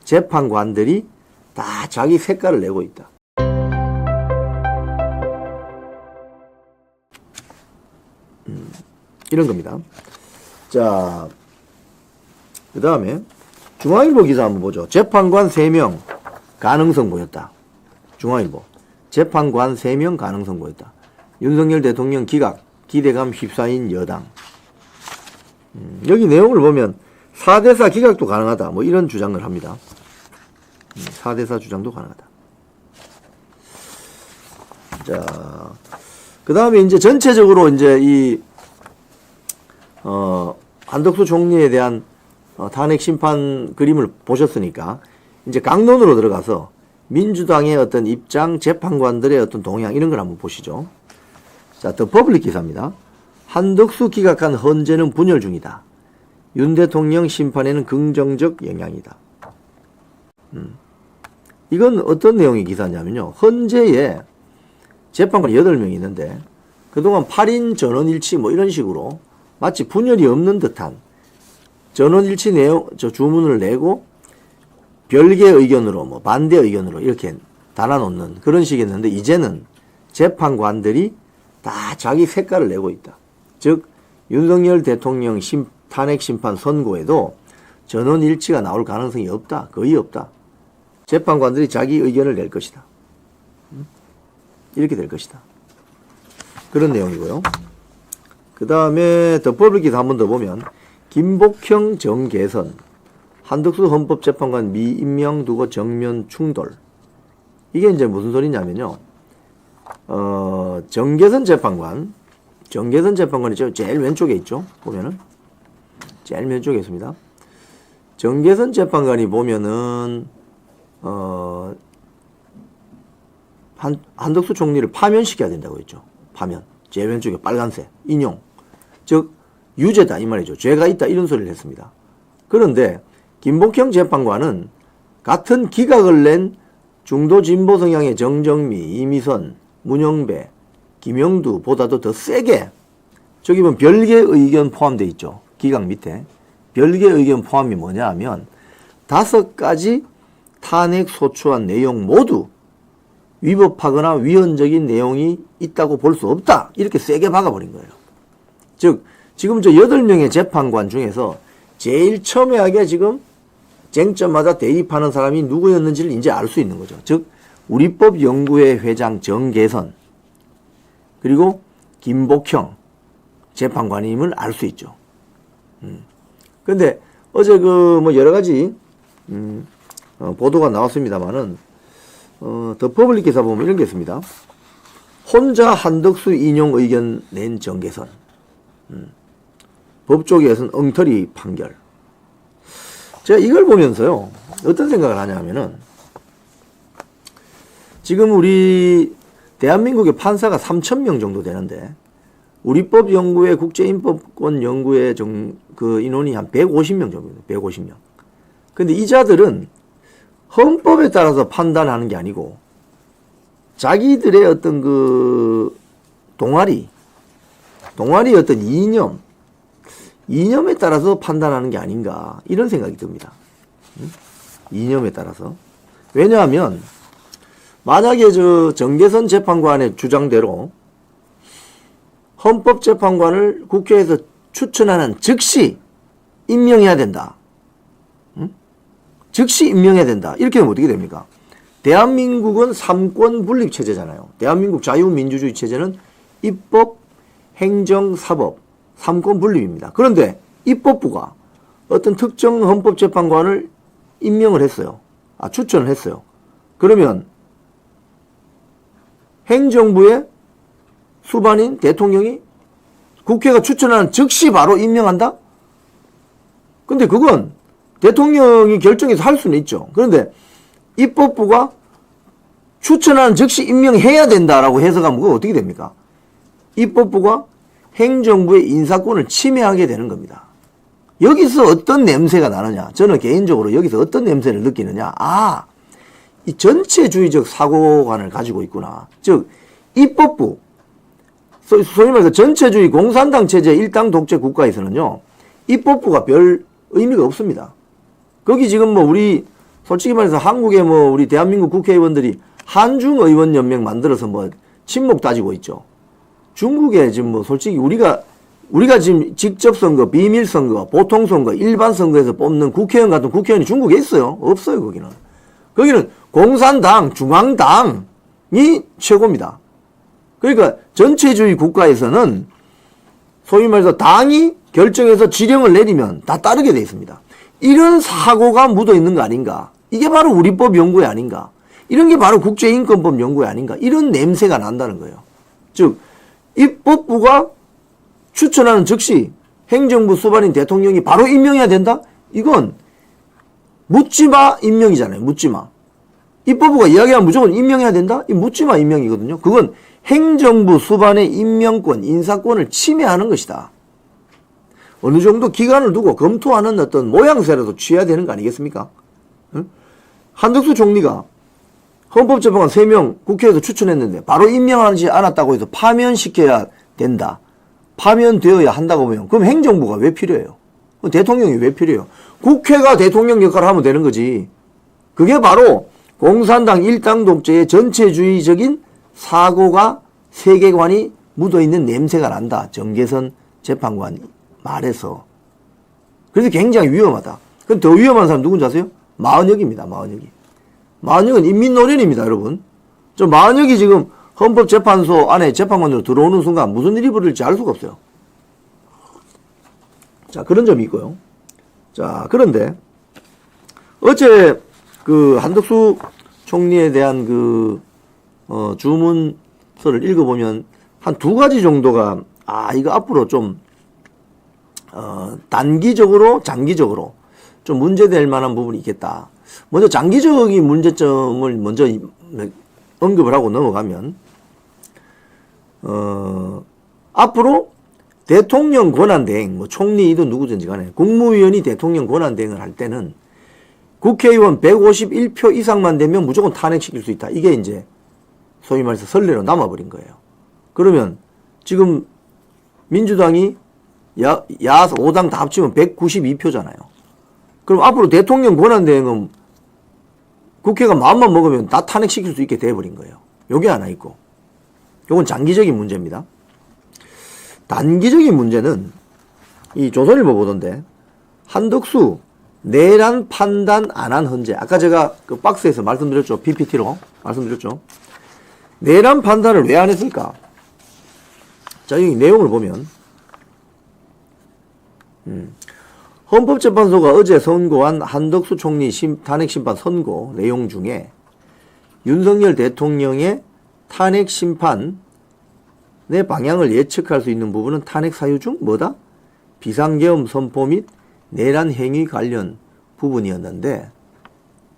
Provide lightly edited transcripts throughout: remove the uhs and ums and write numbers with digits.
재판관들이 다 자기 색깔을 내고 있다. 이런 겁니다. 자, 그 다음에 중앙일보 기사 한번 보죠. 재판관 3명 가능성 보였다. 중앙일보. 재판관 3명 가능성 보였다. 윤석열 대통령 기각, 기대감 휩싸인 여당. 여기 내용을 보면 4대4 기각도 가능하다. 뭐 이런 주장을 합니다. 4대4 주장도 가능하다. 자, 그 다음에 이제 전체적으로 이제 이, 한덕수 총리에 대한 탄핵 심판 그림을 보셨으니까 이제 강론으로 들어가서 민주당의 어떤 입장, 재판관들의 어떤 동향 이런 걸 한번 보시죠. 자, 더 퍼블릭 기사입니다. 한덕수 기각한 헌재는 분열 중이다. 윤 대통령 심판에는 긍정적 영향이다. 이건 어떤 내용의 기사냐면요. 헌재에 재판관이 8명이 있는데 그동안 8인 전원일치 뭐 이런 식으로 마치 분열이 없는 듯한 전원일치 내용, 주문을 내고 별개 의견으로 뭐 반대 의견으로 이렇게 달아놓는 그런 식이었는데 이제는 재판관들이 다 자기 색깔을 내고 있다. 즉 윤석열 대통령 탄핵 심판 선고에도 전원일치가 나올 가능성이 없다. 거의 없다. 재판관들이 자기 의견을 낼 것이다. 이렇게 될 것이다. 그런 내용이고요. 그 다음에 더 퍼블릭 기사 한 번 더 보면 김복형 정계선 한덕수 헌법재판관 미임명 두고 정면 충돌. 이게 이제 무슨 소리냐면요. 정계선 재판관이 제일 왼쪽에 있죠. 보면은 제일 왼쪽에 있습니다. 정계선 재판관이 보면은 한덕수 총리를 파면시켜야 된다고 했죠. 파면. 제일 왼쪽에 빨간색 인용. 즉 유죄다 이 말이죠. 죄가 있다 이런 소리를 했습니다. 그런데 김복형 재판관은 같은 기각을 낸 중도 진보 성향의 정정미, 이미선, 문영배, 김영두보다도 더 세게 저기 보면 별개 의견 포함되어 있죠. 기각 밑에. 별개 의견 포함이 뭐냐 하면 5가지 탄핵 소추안 내용 모두 위법하거나 위헌적인 내용이 있다고 볼 수 없다. 이렇게 세게 박아버린 거예요. 즉 지금 저 8명의 재판관 중에서 제일 첨예하게 지금 쟁점마다 대입하는 사람이 누구였는지를 이제 알 수 있는 거죠. 즉 우리법연구회 회장 정계선 그리고 김복형 재판관임을 알 수 있죠. 근데 어제 그 뭐 여러 가지 보도가 나왔습니다만은 더 퍼블릭 기사 보면 이런 게 있습니다. 혼자 한덕수 인용 의견 낸 정계선. 법조계에서는 엉터리 판결. 제가 이걸 보면서요. 어떤 생각을 하냐면은 지금 우리 대한민국의 판사가 3,000명 정도 되는데 우리법연구회 국제인법권연구회 그 인원이 한 150명 정도입니다. 150명. 근데 이 자들은 헌법에 따라서 판단하는 게 아니고 자기들의 어떤 그 동아리 어떤 이념에 따라서 판단하는 게 아닌가 이런 생각이 듭니다. 이념에 따라서. 왜냐하면 만약에 저 정계선 재판관의 주장대로 헌법재판관을 국회에서 추천하는 즉시 임명해야 된다. 즉시 임명해야 된다. 이렇게 하면 어떻게 됩니까? 대한민국은 3권 분립 체제잖아요. 대한민국 자유민주주의 체제는 입법, 행정, 사법 3권 분립입니다. 그런데 입법부가 어떤 특정 헌법재판관을 임명을 했어요. 추천을 했어요. 그러면 행정부의 수반인 대통령이 국회가 추천하는 즉시 바로 임명한다? 근데 그건 대통령이 결정해서 할 수는 있죠. 그런데 입법부가 추천하는 즉시 임명해야 된다라고 해석하면 그거 어떻게 됩니까? 입법부가 행정부의 인사권을 침해하게 되는 겁니다. 여기서 어떤 냄새가 나느냐? 저는 개인적으로 여기서 어떤 냄새를 느끼느냐? 이 전체주의적 사고관을 가지고 있구나. 즉 입법부, 소위 말해서 전체주의 공산당 체제 일당 독재 국가에서는요. 입법부가 별 의미가 없습니다. 거기 지금 뭐 우리 솔직히 말해서 한국의 뭐 우리 대한민국 국회의원들이 한중의원연맹 만들어서 뭐 친목 따지고 있죠. 중국에 지금 뭐 솔직히 우리가 지금 직접 선거, 비밀 선거, 보통 선거, 일반 선거에서 뽑는 국회의원 같은 국회의원이 중국에 있어요? 없어요, 거기는. 거기는 공산당, 중앙당이 최고입니다. 그러니까 전체주의 국가에서는 소위 말해서 당이 결정해서 지령을 내리면 다 따르게 돼 있습니다. 이런 사고가 묻어 있는 거 아닌가? 이게 바로 우리법 연구회 아닌가? 이런 게 바로 국제인권법 연구회 아닌가? 이런 냄새가 난다는 거예요. 즉, 입법부가 추천하는 즉시 행정부 수반인 대통령이 바로 임명해야 된다? 이건 묻지마 임명이잖아요. 묻지마. 입법부가 이야기하면 무조건 임명해야 된다? 이 묻지마 임명이거든요. 그건 행정부 수반의 임명권, 인사권을 침해하는 것이다. 어느 정도 기간을 두고 검토하는 어떤 모양새라도 취해야 되는 거 아니겠습니까? 응? 한덕수 총리가 헌법재판관 3명 국회에서 추천했는데 바로 임명하지 않았다고 해서 파면시켜야 된다. 파면되어야 한다고 보면 그럼 행정부가 왜 필요해요? 대통령이 왜 필요해요? 국회가 대통령 역할을 하면 되는 거지. 그게 바로 공산당 일당 독재의 전체주의적인 사고가 세계관이 묻어있는 냄새가 난다. 정계선 재판관 말해서. 그래서 굉장히 위험하다. 그럼 더 위험한 사람 누군지 아세요? 마은혁입니다. 마은혁이. 마은혁은 인민노련입니다. 여러분. 저 마은혁이 지금 헌법재판소 안에 재판관으로 들어오는 순간 무슨 일이 벌어질지 알 수가 없어요. 자, 그런 점이 있고요. 자, 그런데 어제 그 한덕수 총리에 대한 그 주문서를 읽어보면 한 2가지 정도가 이거 앞으로 좀 단기적으로 장기적으로 좀 문제될 만한 부분이 있겠다. 먼저 장기적인 문제점을 먼저 언급을 하고 넘어가면 앞으로 대통령 권한대행, 뭐 총리이든 누구든지 간에 국무위원이 대통령 권한대행을 할 때는 국회의원 151표 이상만 되면 무조건 탄핵시킬 수 있다. 이게 이제 소위 말해서 선례로 남아버린 거예요. 그러면 지금 민주당이 야 5당 다 합치면 192표잖아요. 그럼 앞으로 대통령 권한대행은 국회가 마음만 먹으면 다 탄핵시킬 수 있게 돼버린 거예요. 요게 하나 있고. 요건 장기적인 문제입니다. 단기적인 문제는 이 조선일보 보던데 한덕수 내란 판단 안 한 헌재. 아까 제가 그 박스에서 말씀드렸죠. PPT로 말씀드렸죠. 내란 판단을 왜 안 했을까? 자, 여기 내용을 보면 헌법재판소가 어제 선고한 한덕수 총리 탄핵심판 선고 내용 중에 윤석열 대통령의 탄핵심판의 방향을 예측할 수 있는 부분은 탄핵 사유 중 뭐다? 비상계엄 선포 및 내란 행위 관련 부분이었는데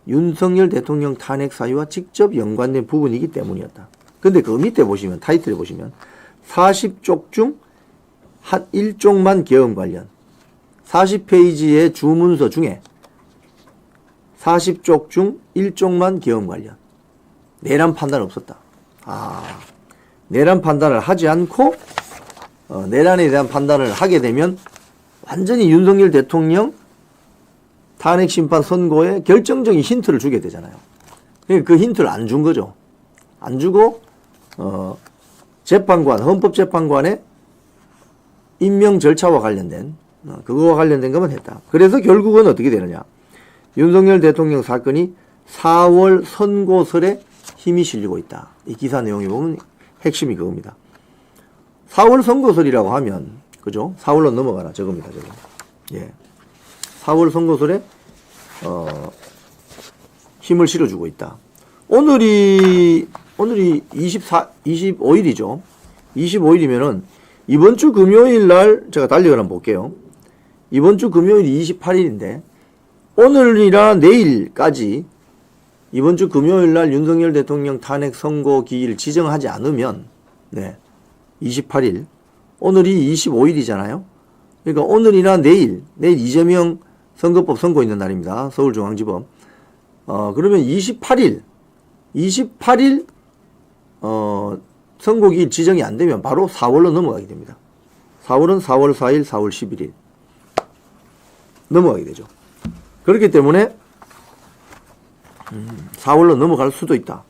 윤석열 대통령 탄핵 사유와 직접 연관된 부분이기 때문이었다. 근데 그 밑에 보시면 타이틀에 보시면 40쪽 중 한 1쪽만 계엄 관련 40페이지의 주문서 중에 40쪽 중 1쪽만 계엄 관련 내란 판단 없었다. 내란 판단을 하지 않고 내란에 대한 판단을 하게 되면 완전히 윤석열 대통령 탄핵심판 선고에 결정적인 힌트를 주게 되잖아요. 그 힌트를 안 준 거죠. 안 주고 재판관, 헌법재판관의 임명 절차와 관련된 그거와 관련된 것만 했다. 그래서 결국은 어떻게 되느냐. 윤석열 대통령 사건이 4월 선고설에 힘이 실리고 있다. 이 기사 내용에 보면 핵심이 그겁니다. 4월 선고설이라고 하면 그죠? 4월로 넘어가라 저겁니다. 저거. 예. 4월 선고설에 힘을 실어주고 있다. 오늘이 25일이죠. 25일이면은 이번 주 금요일 날 제가 달력을 한번 볼게요. 이번 주 금요일이 28일인데 오늘이나 내일까지 이번 주 금요일 날 윤석열 대통령 탄핵 선고 기일 지정하지 않으면 28일 오늘이 25일이잖아요. 그러니까 오늘이나 내일 이재명 선거법 선고 있는 날입니다. 서울중앙지법. 그러면 28일 선고기일 지정이 안 되면 바로 4월로 넘어가게 됩니다. 4월은 4월 4일, 4월 11일 넘어가게 되죠. 그렇기 때문에 4월로 넘어갈 수도 있다.